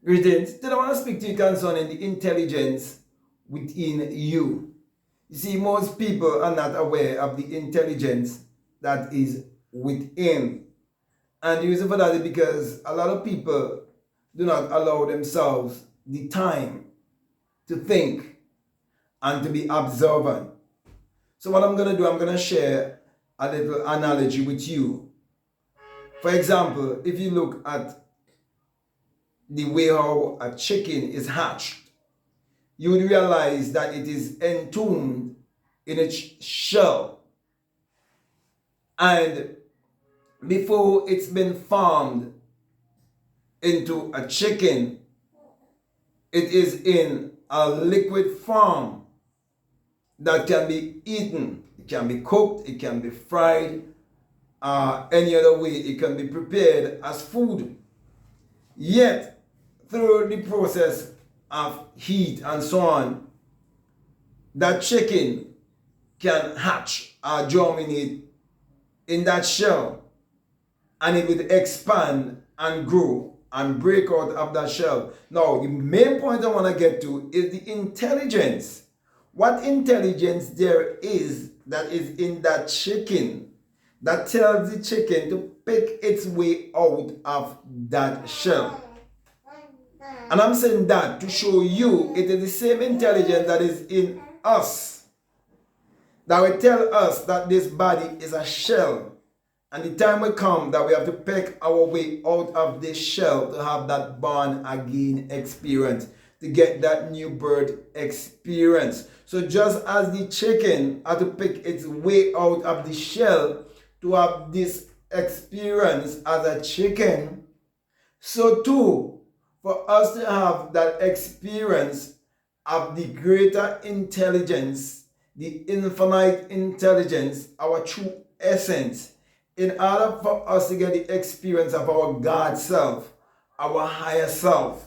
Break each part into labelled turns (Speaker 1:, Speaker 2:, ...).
Speaker 1: Greetings. Today I want to speak to you concerning the intelligence within you. You see, most people are not aware of the intelligence that is within. And the reason for that is because a lot of people do not allow themselves the time to think and to be observant. So what I'm going to do, I'm going to share a little analogy with you. For example, if you look at the way how a chicken is hatched, you would realize that it is entombed in its shell. And before it's been formed into a chicken, it is in a liquid form that can be eaten. It can be cooked, it can be fried, any other way it can be prepared as food. Yet, through the process of heat and so on, that chicken can hatch or germinate in that shell, and it will expand and grow and break out of that shell. Now, the main point I want to get to is the intelligence. What intelligence there is that is in that chicken that tells the chicken to pick its way out of that shell. And I'm saying that to show you it is the same intelligence that is in us that will tell us that this body is a shell. And the time will come that we have to pick our way out of this shell to have that born again experience, to get that new birth experience. So just as the chicken had to pick its way out of the shell to have this experience as a chicken, so too, for us to have that experience of the greater intelligence, the infinite intelligence, our true essence, in order for us to get the experience of our God self, our higher self,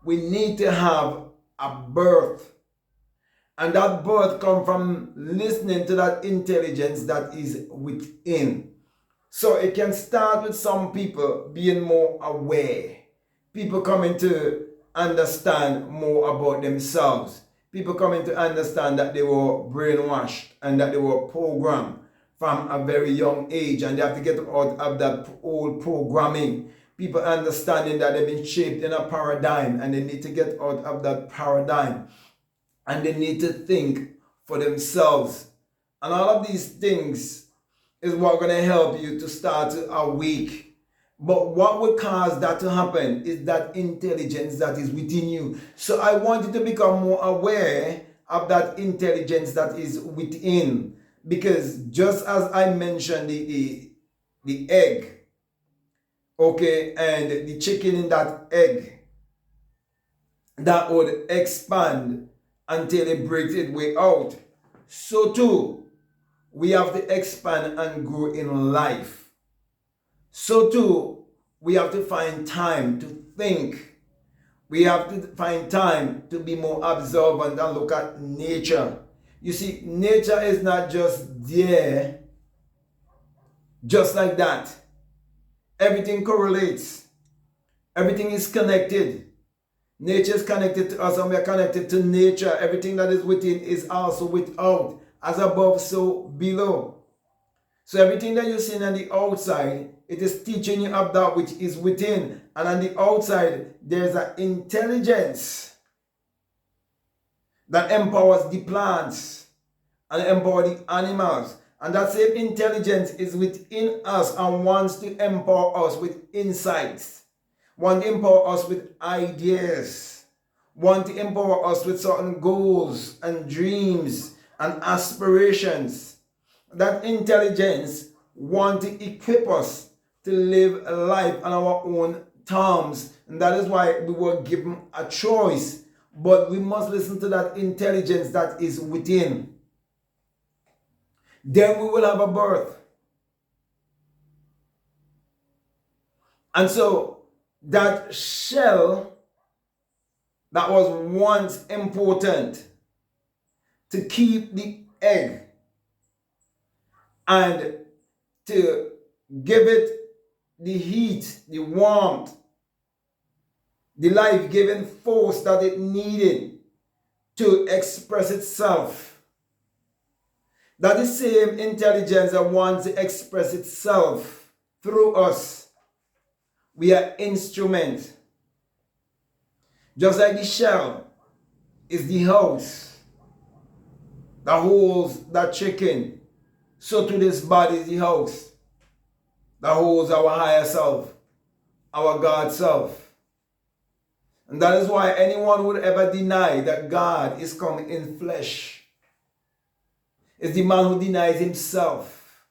Speaker 1: we need to have a birth. And that birth comes from listening to that intelligence that is within. So it can start with some people being more aware. People coming to understand more about themselves. People coming to understand that they were brainwashed and that they were programmed from a very young age, and they have to get out of that old programming. People understanding that they've been shaped in a paradigm and they need to get out of that paradigm, and they need to think for themselves. And all of these things is what going to help you to start to awake. But what will cause that to happen is that intelligence that is within you. So I want you to become more aware of that intelligence that is within. Because just as I mentioned the egg, okay, and the chicken in that egg, that would expand until it breaks its way out. So too, we have to expand and grow in life. So too, we have to find time to think. We have to find time to be more observant and look at nature. You see, nature is not just there, just like that. Everything correlates. Everything is connected. Nature is connected to us and we are connected to nature. Everything that is within is also without. As above, so below. So everything that you see on the outside, it is teaching you of that which is within. And on the outside, there's an intelligence that empowers the plants and empower the animals. And that same intelligence is within us and wants to empower us with insights, want to empower us with ideas, want to empower us with certain goals and dreams and aspirations. That intelligence wants to equip us to live a life on our own terms. And that is why we were given a choice. But we must listen to that intelligence that is within. Then we will have a birth. And so that shell that was once important to keep the egg and to give it the heat, the warmth, the life-giving force that it needed to express itself. That the same intelligence that wants to express itself through us. We are instruments. Just like the shell is the house that holds that chicken, so to this body is the house that holds our higher self, our God self. And that is why anyone would ever deny that God is come in flesh is the man who denies himself,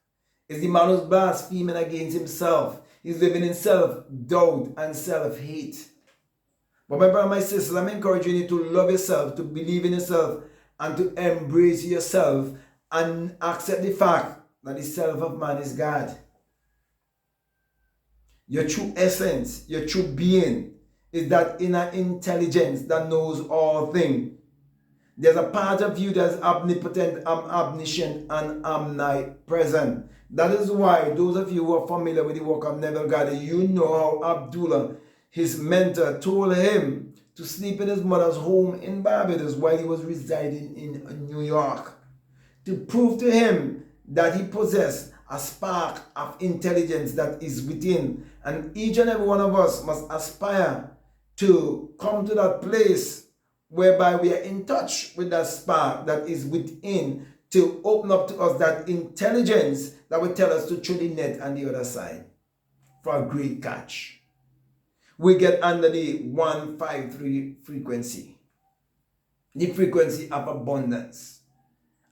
Speaker 1: is the man who's blaspheming against himself. He's living in self-doubt and self-hate. But my brother, my sisters, I'm encouraging you to love yourself, to believe in yourself, and to embrace yourself and accept the fact that the self of man is God. Your true essence, your true being is that inner intelligence that knows all things. There's a part of you that's omnipotent, omniscient, and omnipresent. That is why those of you who are familiar with the work of Neville Goddard, you know how Abdullah, his mentor, told him to sleep in his mother's home in Barbados while he was residing in New York, to prove to him that he possessed a spark of intelligence that is within. And each and every one of us must aspire to come to that place whereby we are in touch with that spark that is within, to open up to us that intelligence that will tell us to throw the net on the other side for a great catch. We get under the 153 frequency, the frequency of abundance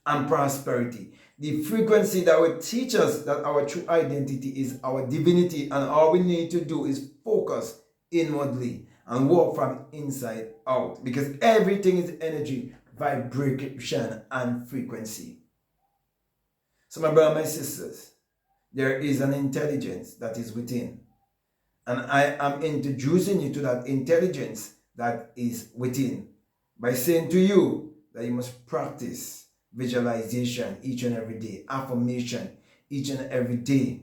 Speaker 1: and prosperity, the frequency that will teach us that our true identity is our divinity, and all we need to do is focus inwardly and walk from inside out, because everything is energy, vibration, and frequency. So my brother, my sisters, there is an intelligence that is within. And I am introducing you to that intelligence that is within by saying to you that you must practice visualization each and every day, affirmation each and every day.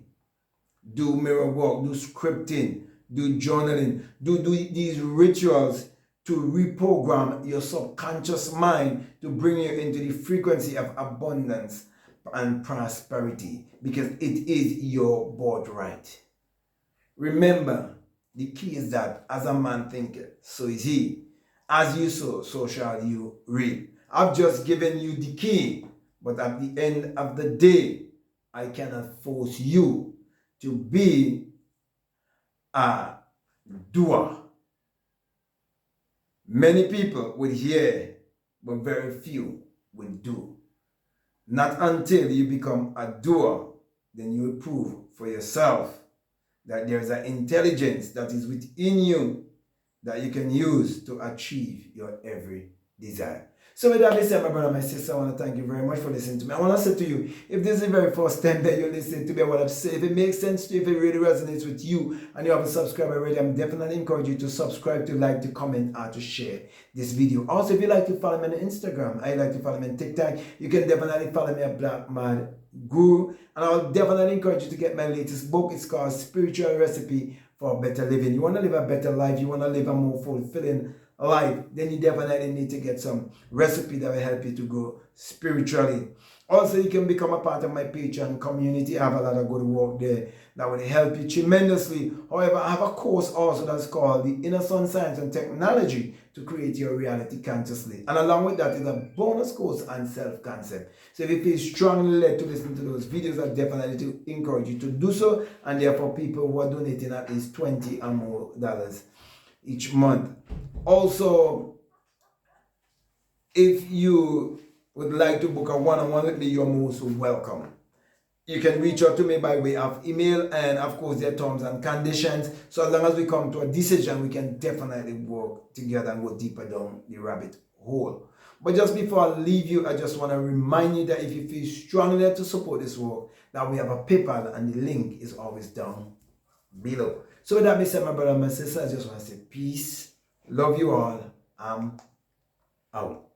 Speaker 1: Do mirror work, do scripting, do journaling, do these rituals to reprogram your subconscious mind to bring you into the frequency of abundance and prosperity, because it is your birthright. Remember, the key is that as a man thinketh, so is he. As you sow, so shall you reap. I've just given you the key, but at the end of the day, I cannot force you to be a doer. Many people would hear, but very few will do. Not until you become a doer, then you will prove for yourself that there is an intelligence that is within you that you can use to achieve your every desire. So with that being said, my brother, my sister, I want to thank you very much for listening to me. I want to say to you, if this is the very first time that you're listening to me, I want to say, if it makes sense to you, if it really resonates with you, and you haven't subscribed already, I'm definitely encouraging you to subscribe, to like, to comment, or to share this video. Also, if you like to follow me on Instagram, I like to follow me on TikTok, you can definitely follow me at Black Man Guru, and I'll definitely encourage you to get my latest book. It's called Spiritual Recipe for Better Living. You want to live a better life, you want to live a more fulfilling life, then you definitely need to get some recipe that will help you to grow spiritually. Also, you can become a part of my Patreon community. I have a lot of good work there that will help you tremendously. However, I have a course also that's called the Inner Sun Science and Technology to Create Your Reality Consciously. And along with that is a bonus course on self-concept. So if you feel strongly led to listen to those videos, I definitely to encourage you to do so. And therefore, people who are donating at least $20 or more each month. Also, if you would like to book a one-on-one with me, you're most welcome. You can reach out to me by way of email, and of course there are terms and conditions. So as long as we come to a decision, we can definitely work together and go deeper down the rabbit hole. But just before I leave you, I just want to remind you that if you feel strongly to support this work, that we have a PayPal, and the link is always down below. So with that being said, my brother and my sister, I just want to say peace. Love you all. I'm out.